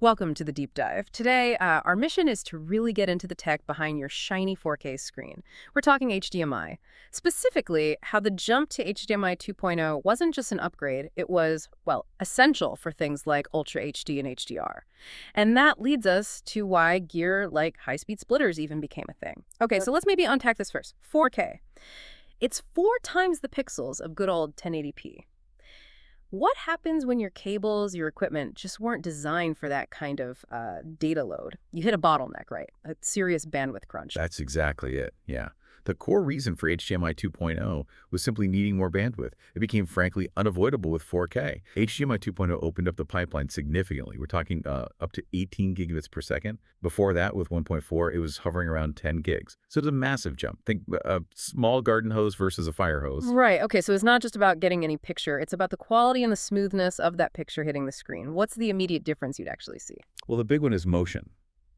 Welcome to the deep dive. Today, our mission is to really get into the tech behind your shiny 4K screen. We're talking HDMI. Specifically, how the jump to HDMI 2.0 wasn't just an upgrade, it was, well, essential for things like Ultra HD and HDR. And that leads us to why gear like high-speed splitters even became a thing. Okay, so let's maybe unpack this first. 4K. It's 4 times the pixels of good old 1080p. What happens when your cables, your equipment just weren't designed for that kind of data load? You hit a bottleneck, right? A serious bandwidth crunch. That's exactly it, yeah. The core reason for HDMI 2.0 was simply needing more bandwidth. It became, frankly, unavoidable with 4K. HDMI 2.0 opened up the pipeline significantly. We're talking up to 18 gigabits per second. Before that, with 1.4, it was hovering around 10 gigs. So it's a massive jump. Think a small garden hose versus a fire hose. Right, okay, so it's not just about getting any picture. It's about the quality and the smoothness of that picture hitting the screen. What's the immediate difference you'd actually see? Well, the big one is motion.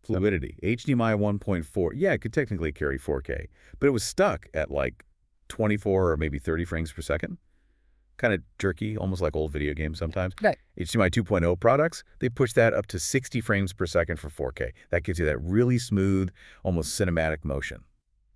Fluidity. HDMI 1.4, yeah, it could technically carry 4K, but it was stuck at like 24 or maybe 30 frames per second. Kind of jerky, almost like old video games sometimes. Right. HDMI 2.0 products, they push that up to 60 frames per second for 4K. That gives you that really smooth, almost cinematic motion.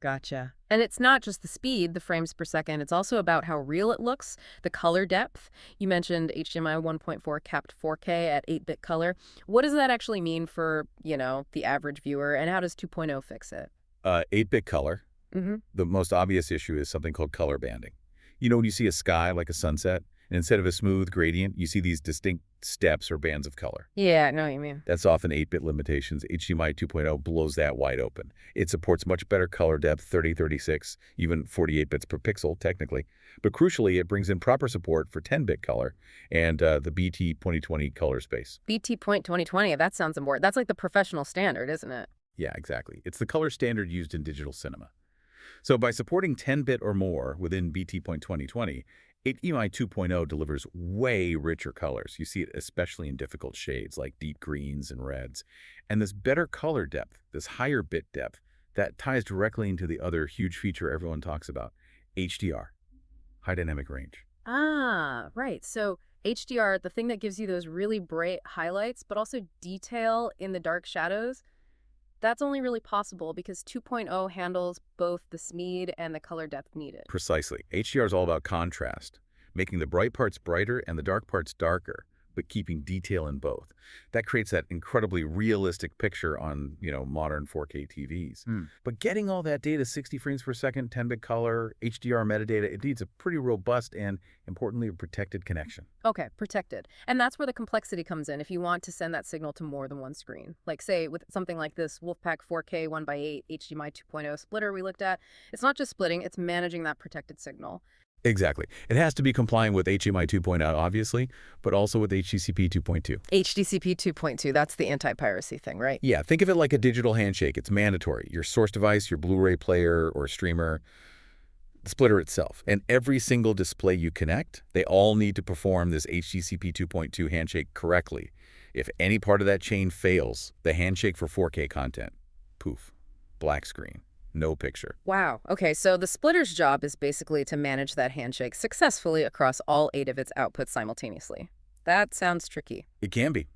Gotcha. And it's not just the speed, the frames per second. It's also about how real it looks, the color depth. You mentioned HDMI 1.4 capped 4K at 8-bit color. What does that actually mean for, the average viewer, and how does 2.0 fix it? 8-bit color. Mm-hmm. The most obvious issue is something called color banding. When you see a sky like a sunset, and instead of a smooth gradient, you see these distinct steps or bands of color. Yeah, I know what you mean. That's often 8-bit limitations. HDMI 2.0 blows that wide open. It supports much better color depth, 30, 36, even 48 bits per pixel, technically. But crucially, it brings in proper support for 10-bit color and the BT 2020 color space. BT point 2020, that sounds important. That's like the professional standard, isn't it? Yeah, exactly. It's the color standard used in digital cinema. So by supporting 10-bit or more within BT point 2020, HDMI 2.0 delivers way richer colors. You see it especially in difficult shades like deep greens and reds. And this better color depth, this higher bit depth, that ties directly into the other huge feature everyone talks about, HDR, high dynamic range. Ah, right. So HDR, the thing that gives you those really bright highlights, but also detail in the dark shadows, that's only really possible because 2.0 handles both the speed and the color depth needed. Precisely. HDR is all about contrast, making the bright parts brighter and the dark parts darker, but keeping detail in both. That creates that incredibly realistic picture on, modern 4K TVs. But getting all that data, 60 frames per second, 10-bit color, HDR metadata, it needs a pretty robust and, importantly, a protected connection. Okay, protected. And that's where the complexity comes in if you want to send that signal to more than one screen. Like, say, with something like this WolfPack 4K 1x8 HDMI 2.0 splitter we looked at, it's not just splitting, it's managing that protected signal. Exactly. It has to be complying with HDMI 2.0, obviously, but also with HDCP 2.2. HDCP 2.2, that's the anti-piracy thing, right? Yeah, think of it like a digital handshake. It's mandatory. Your source device, your Blu-ray player or streamer, the splitter itself, and every single display you connect, they all need to perform this HDCP 2.2 handshake correctly. If any part of that chain fails, the handshake for 4K content, poof, black screen. No picture. Wow. Okay, so the splitter's job is basically to manage that handshake successfully across all 8 of its outputs simultaneously. That sounds tricky. It can be,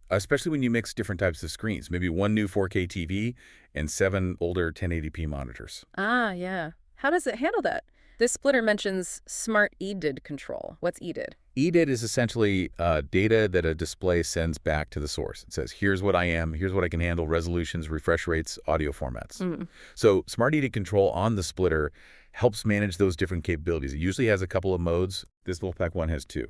especially when you mix different types of screens, maybe one new 4K TV and 7 older 1080p monitors. Ah, yeah. How does it handle that? This splitter mentions smart EDID control. What's EDID? EDID is essentially data that a display sends back to the source. It says, here's what I am, here's what I can handle, resolutions, refresh rates, audio formats. So Smart EDID control on the splitter helps manage those different capabilities. It usually has a couple of modes. This WolfPack one has 2.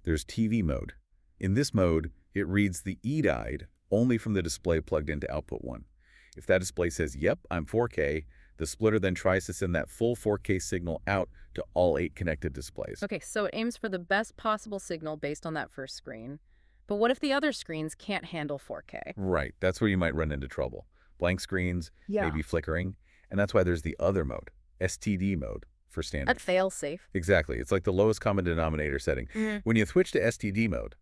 There's TV mode. In this mode, it reads the EDID only from the display plugged into output 1. If that display says, yep, I'm 4K, the splitter then tries to send that full 4K signal out to all 8 connected displays. Okay, so it aims for the best possible signal based on that first screen. But what if the other screens can't handle 4K? Right, that's where you might run into trouble. Blank screens, maybe flickering, and that's why there's the other mode, STD mode for standard. That fail-safe. Exactly, it's like the lowest common denominator setting. When you switch to STD mode,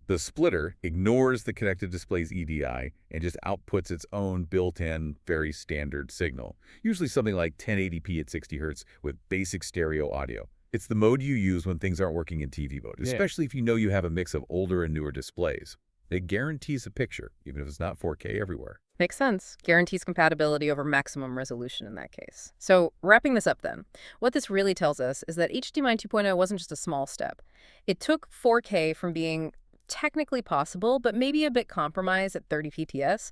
the splitter ignores the connected display's EDI and just outputs its own built-in, very standard signal, usually something like 1080p at 60 Hz with basic stereo audio. It's the mode you use when things aren't working in TV mode, especially if you know you have a mix of older and newer displays. It guarantees a picture, even if it's not 4K everywhere. Makes sense. Guarantees compatibility over maximum resolution in that case. So, wrapping this up then, what this really tells us is that HDMI 2.0 wasn't just a small step. It took 4K from being technically possible, but maybe a bit compromised at 30 PTS,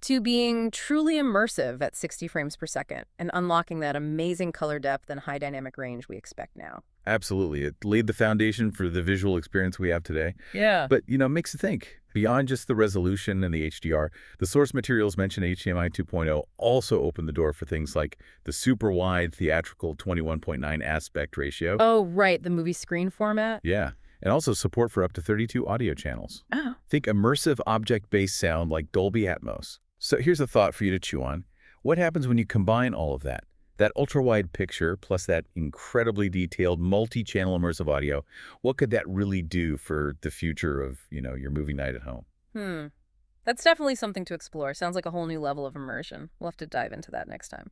to being truly immersive at 60 frames per second and unlocking that amazing color depth and high dynamic range we expect now. Absolutely. It laid the foundation for the visual experience we have today. Yeah. But, makes you think. Beyond just the resolution and the HDR, the source materials mentioned HDMI 2.0 also open the door for things like the super wide theatrical 21.9 aspect ratio. Oh, right, the movie screen format. Yeah. And also support for up to 32 audio channels. Oh. Think immersive object-based sound like Dolby Atmos. So here's a thought for you to chew on. What happens when you combine all of that? That ultra-wide picture plus that incredibly detailed multi-channel immersive audio, what could that really do for the future of, your movie night at home? That's definitely something to explore. Sounds like a whole new level of immersion. We'll have to dive into that next time.